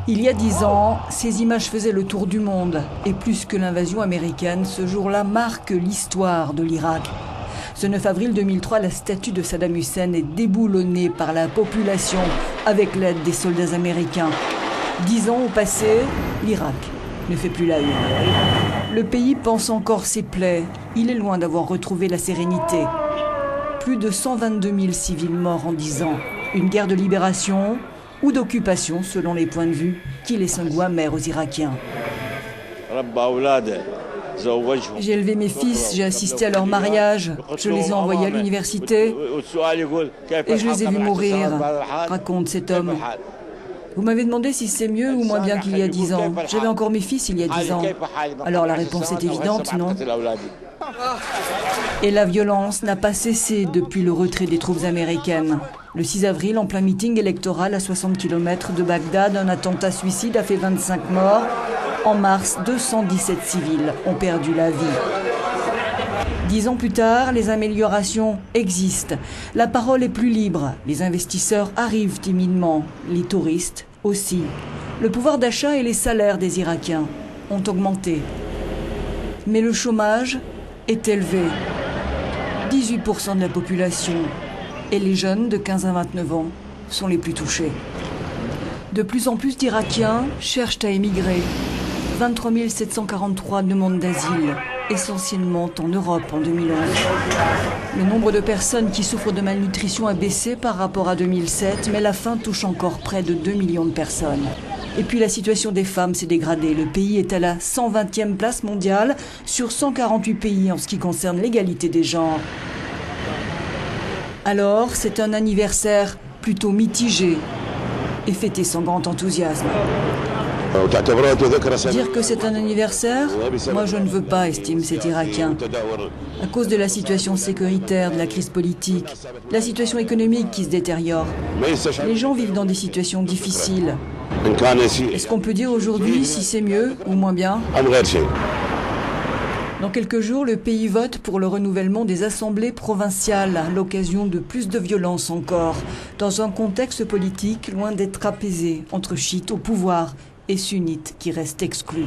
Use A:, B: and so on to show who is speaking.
A: Il y a 10 ans, ces images faisaient le tour du monde. Et plus que l'invasion américaine, ce jour-là marque l'histoire de l'Irak. Ce 9 avril 2003, la statue de Saddam Hussein est déboulonnée par la population avec l'aide des soldats américains. 10 ans au passé, l'Irak ne fait plus la une. Le pays pense encore ses plaies. Il est loin d'avoir retrouvé la sérénité. Plus de 122 000 civils morts en 10 ans. Une guerre de libération ou d'occupation, selon les points de vue, qui laisse un goût amer aux Irakiens. J'ai élevé mes fils, j'ai assisté à leur mariage, je les ai envoyés à l'université et je les ai vus mourir, raconte cet homme. Vous m'avez demandé si c'est mieux ou moins bien qu'il y a 10 ans. J'avais encore mes fils il y a 10 ans. Alors la réponse est évidente, non ? Et la violence n'a pas cessé depuis le retrait des troupes américaines. Le 6 avril, en plein meeting électoral à 60 km de Bagdad, un attentat suicide a fait 25 morts. En mars, 217 civils ont perdu la vie. 10 ans plus tard, les améliorations existent. La parole est plus libre. Les investisseurs arrivent timidement. Les touristes aussi. Le pouvoir d'achat et les salaires des Irakiens ont augmenté. Mais le chômage est élevé. 18% de la population et les jeunes de 15 à 29 ans sont les plus touchés. De plus en plus d'Irakiens cherchent à émigrer. 23 743 demandes d'asile, essentiellement en Europe en 2011. Le nombre de personnes qui souffrent de malnutrition a baissé par rapport à 2007, mais la faim touche encore près de 2 millions de personnes. Et puis la situation des femmes s'est dégradée. Le pays est à la 120e place mondiale sur 148 pays en ce qui concerne l'égalité des genres. Alors, c'est un anniversaire plutôt mitigé et fêté sans grand enthousiasme. Dire que c'est un anniversaire, moi je ne veux pas, estime cet Irakien. À cause de la situation sécuritaire, de la crise politique, de la situation économique qui se détériore. Les gens vivent dans des situations difficiles. Est-ce qu'on peut dire aujourd'hui si c'est mieux ou moins bien ? Dans quelques jours, le pays vote pour le renouvellement des assemblées provinciales, à l'occasion de plus de violence encore, dans un contexte politique loin d'être apaisé entre chiites au pouvoir et sunnites qui restent exclus.